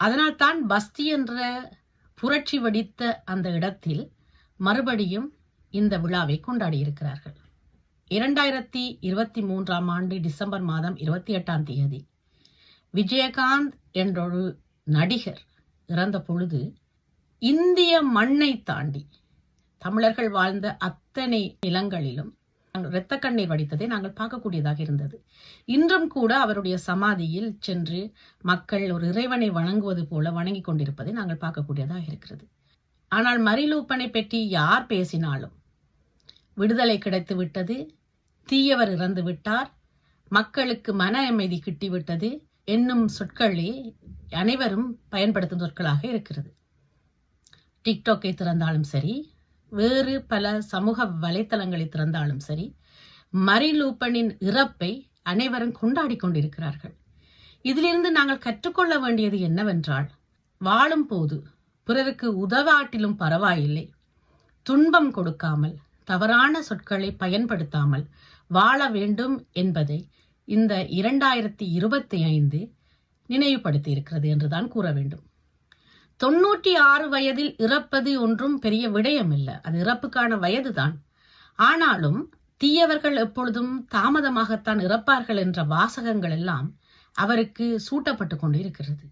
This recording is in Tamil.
அதனால்தான் பஸ்தி என்ற புரட்சி வெடித்த அந்த இடத்தில் மறுபடியும் இந்த விழாவை கொண்டாடி இருக்கிறார்கள். 2023 ஆண்டு டிசம்பர் மாதம் 28ஆம் தேதி விஜயகாந்த் என்றொரு நடிகர் இறந்த பொழுது இந்திய மண்ணை தாண்டி தமிழர்கள் வாழ்ந்த அத்தனை நிலங்களிலும் இரத்த கண்ணீர் வடித்ததை நாங்கள் பார்க்கக்கூடியதாக இருந்தது. இன்றும் கூட அவருடைய சமாதியில் சென்று மக்கள் ஒரு இறைவனை வணங்குவது போல வணங்கி கொண்டிருப்பதை நாங்கள் பார்க்கக்கூடியதாக இருக்கிறது. ஆனால் மரிலூப்பனை பற்றி யார் பேசினாலும் விடுதலை கிடைத்து விட்டது, தீயவர் இறந்து விட்டார், மக்களுக்கு மன அமைதி கிட்டிவிட்டது என்னும் சொற்களே அனைவரும் பயன்படுத்தும் சொற்களாக இருக்கிறது. டிக்டாக்கை திறந்தாலும் சரி, வேறு பல சமூக வலைத்தளங்களை திறந்தாலும் சரி, மரிலூப்பனின் இறப்பை அனைவரும் கொண்டாடி கொண்டிருக்கிறார்கள். இதிலிருந்து நாங்கள் கற்றுக்கொள்ள வேண்டியது என்னவென்றால், வாழும் போது பிறருக்கு உதவாட்டிலும் பரவாயில்லை, துன்பம் கொடுக்காமல் தவறான சொற்களை பயன்படுத்தாமல் வாழ வேண்டும் என்பதை இந்த 2025 நினைவுபடுத்தி இருக்கிறது என்றுதான் கூற வேண்டும். 96 வயதில் இறப்பது ஒன்றும் பெரிய விடயம் இல்லை, அது இறப்புக்கான வயதுதான். ஆனாலும் தீயவர்கள் எப்பொழுதும் தாமதமாகத்தான் இறப்பார்கள் என்ற வாசகங்கள் எல்லாம் அவருக்கு சூட்டப்பட்டு கொண்டு இருக்கிறது.